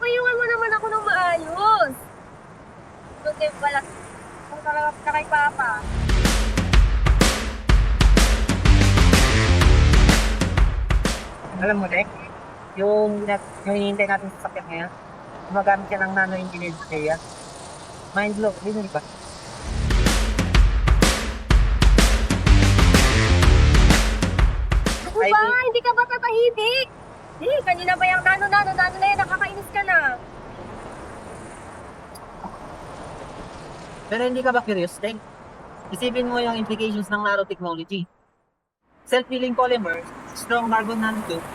Napayungan mo naman ako ng maayos. Buti pala. Kung talaga ka kay Papa. Alam mo, Dek, yung hinihintay natin sa sakit ngayon, gumagamit ka ng nano-engineered Kaya. Mind blow, hindi ba? Ano ba? Hindi ka ba tatahimik? Kanina pa yung nano na yan, nakakainis ka na. Pero hindi ka ba curious, Dek? Isipin mo yung implications ng nanotechnology. Self-healing polymers, strong carbon nanotube,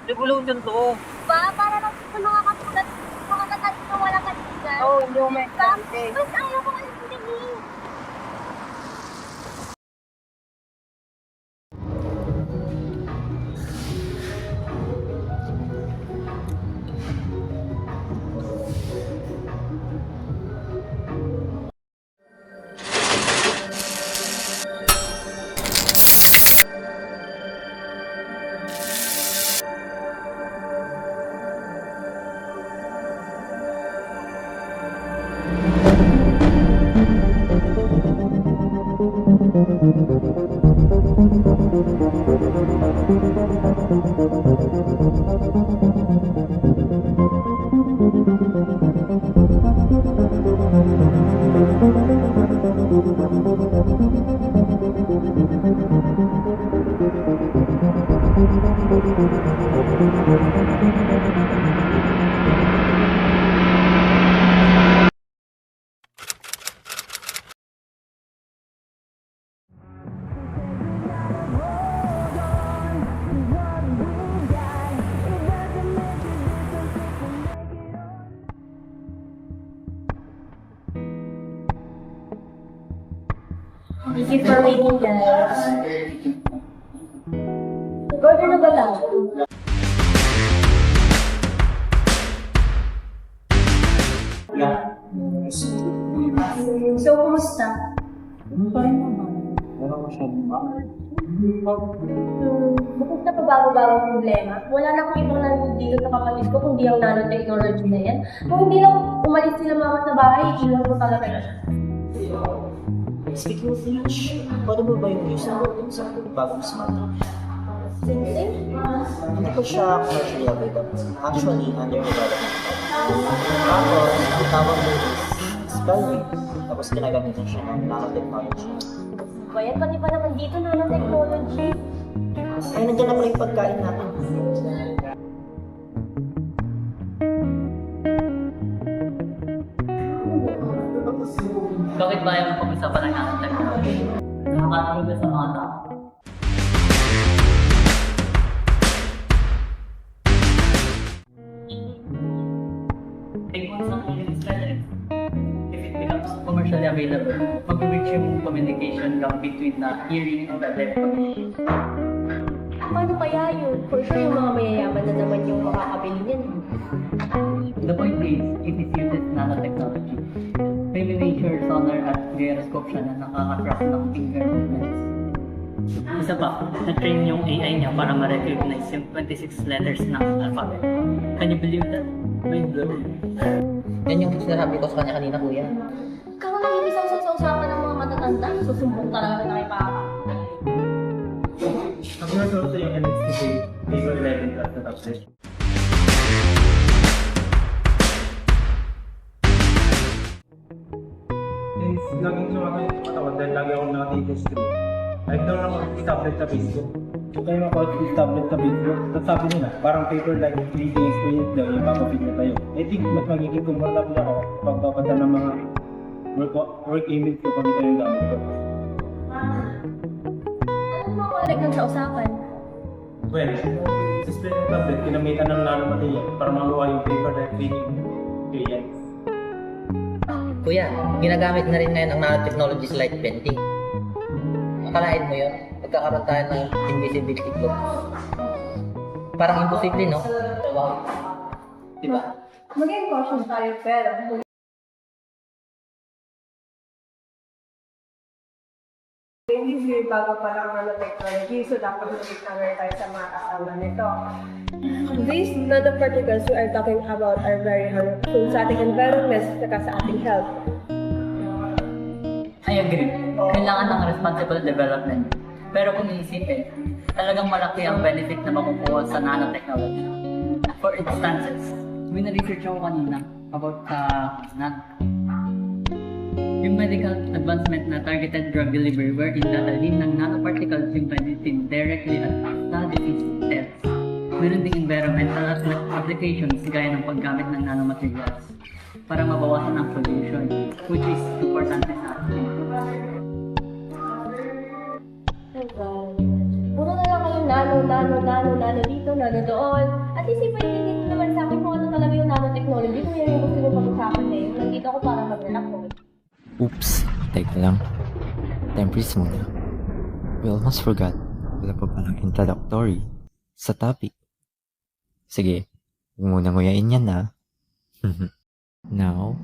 revolution to. Para lang sa mga katulad, mga katalit na walang katigan. Oo, hindi mo may Mas ayaw ko kayo pinigil. Thank you for waiting, guys. Order na ba lang? So, kumusta? Bukod sa pabago-bagong problema, wala na akong ibang nanonood dito sa kapatid ko kundi ang nanotechnology na yan. Kung hindi lang umalis sila mama sa bahay, iwan ko talaga yun. Speaking of which, paano mo ba yung news na sa bagong smartwatch? Sing-sing? Hindi ko siya commercially available. Actually, under development. Tapos, ang tawag mo is Skyway. Tapos ginagamitan siya ng nanotechnology. Bayan, pati pa naman dito nanotechnology. Ay, nandiyan na pala yung pagkain natin. Bakit ba yung pag-usapan ng nanotechnology? Nakakatulog ba sa mga tao? Take one sa akin, if it becomes commercially available, mag-reach yung communication gap between the hearing and the deaf community. Paano kaya yun? For sure yung mga mayayaman na naman yung makakabili niyan. The point is, it is uses nanotechnology. May miniature sonar at gyroscope siya na nakaka-track ng finger movements. Isa pa, na-train yung AI niya para ma-recognize yung 26 letters ng alphabet. Can you believe that? Mind-blowing. Yan yung sinasabi ko sa kanya kanina, kuya. Kung nakikisaw sa usapan ng mga matatanda, susumbong talaga na kay Papa. Ang nasa yung NXT Table 11 at the top session. Since laging sumakit yung katawan dahil lagi akong naka-table screen, I've down ako tablet sa Facebook. So kayo maka-use tablet sa Facebook, tapos sabi nila, parang paper-like reading experience daw yung papapit na tayo. I think mas magiging comfortable ako pag babasa ng mga work emails ko pag ito yung gamit ko. Ano mo correct ng sa usapan? Well, sa screen ng tablet, kinamitan ng nanomaterial para magawa yung paper-like reading experience. Kuya, ginagamit na rin ngayon ang nanotechnology sa light painting. Akalain mo yun, magkakaroon tayo ng invisibility cloak. Parang imposible, no? Wow. Diba? Maging cautious tayo, pero easy, bago pa lang nanotechnology, so dapat mag-aware tayo sa mga kasama nito. These nanoparticles we are talking about are very harmful sa ating environment at sa ating health. I agree. Kailangan ng responsible development. Pero kung iisipin, talagang malaki ang benefit na makukuha sa nanotechnology. For instances, may na-research ako kanina about yung medical advancement na targeted drug delivery wherein dadalhin ng nanoparticles yung medicine directly at sa disease cells. Meron ding environmental applications gaya ng paggamit ng nanomaterials para mabawasan ang pollution, which is importante sa atin. Puro na lang kayong nano dito, nano doon. At isipin din naman sa akin kung ano talaga yung nanotechnology, kung yan yung gusto nyo pag-usapan ngayon. Nandito ako para mag-relax. Oops, teka lang. Time freeze muna. We almost forgot. Wala pa palang introductory sa topic. Sige, huwag muna nguyain yan na. Now,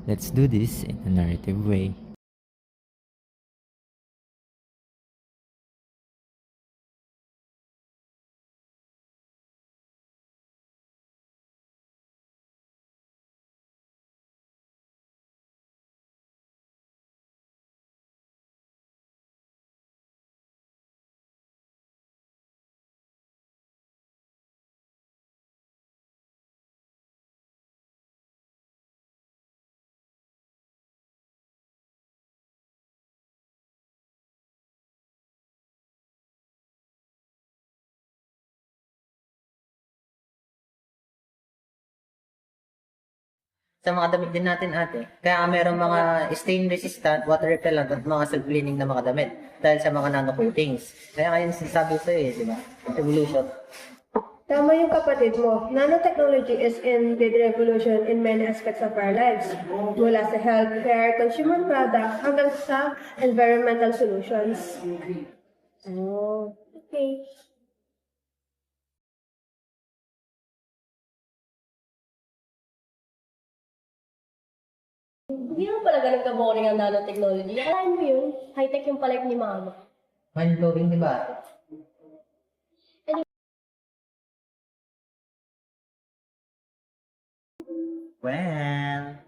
let's do this in a narrative way. Sa mga damit din natin ate, kaya merong mga stain resistant, water repellent at mga self-cleaning na mga damit dahil sa mga nano coatings. Kaya ngayon sinasabi ko sa'yo di ba? Evolution. Tama yung kapatid mo. Nanotechnology is indeed revolution in many aspects of our lives. Mula sa healthcare, consumer products, hanggang sa environmental solutions. Oh, okay. Hindi naman pala ganun ka-boring ang nanotechnology. Akalain mo yun, high-tech yung pala ni mama. Mind-blowing di ba? Well,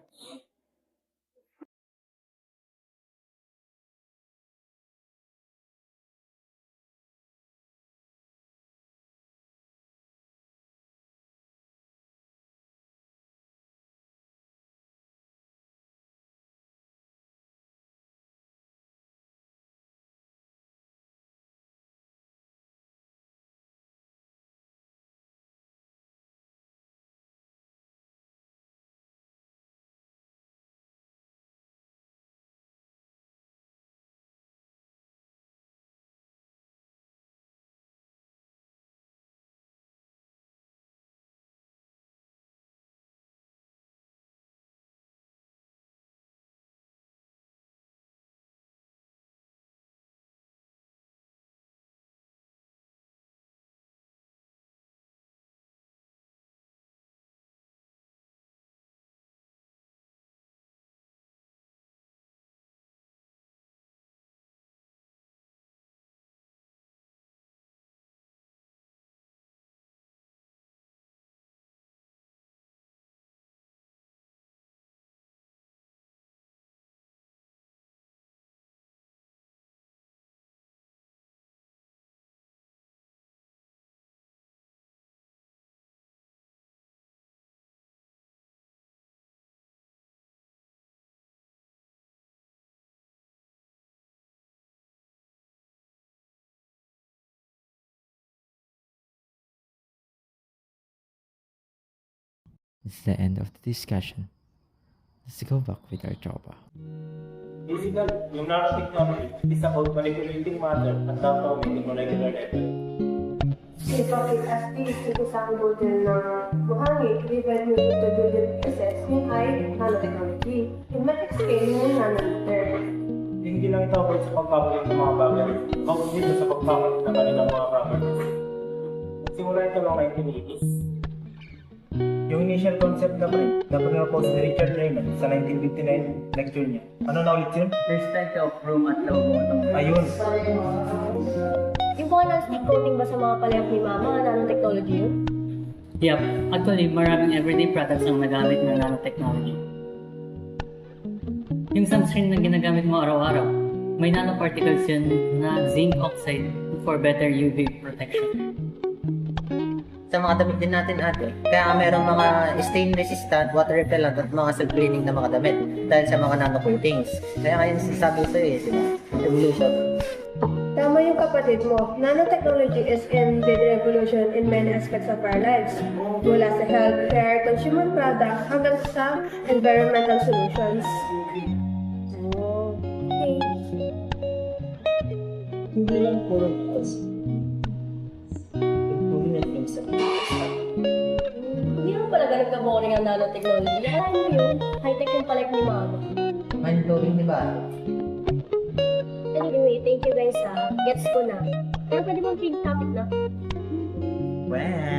It's the end of the discussion. Let's go back with our tropa. Basically, yung nanotechnology is about manipulating matter at transforming in molecular level. Ipakit as these ito sa budol ng buhangin, given yung ito budol process, yung ay nanotechnology. In metric scale, yung nanometer. Hindi lang ito about sa pagpapalit ng mga bagay, about dito sa pagpapalit ng kanilang mga properties. Simula ito noong 1980s. Yung initial concept na na-propose ni Richard Raymond sa 1959 lecture niya. Ano na ulit yun? There's plenty of room at low bottom. Ayun. Yung mga non-stick coating ba sa mga palayok ni Mama, nanotechnology yun? Yep, actually maraming everyday products ang nagamit na nanotechnology. Yung sunscreen na ginagamit mo araw-araw, may nanoparticles yun na zinc oxide for better UV protection. Sa mga damit din natin ate, kaya merong mga stain resistant, water repellent at mga self-cleaning na mga damit dahil sa mga nano-coatings. Kaya ngayon sasabi ko sa'yo di ba? Evolution. Tama yung kapatid mo. Nanotechnology is in the revolution in many aspects of our lives. Mula sa healthcare, consumer products, hanggang sa environmental solutions. Okay. Hindi lang puro improvement yung sa Hindi naman pala ganun ka-boring ang nanotechnology. Alam mo yun, high-tech yung palayok ni Mama. Mind-blowing di ba? Anyway, thank you guys ha. Gets ko na. Pero pwede mong change topic na. Well,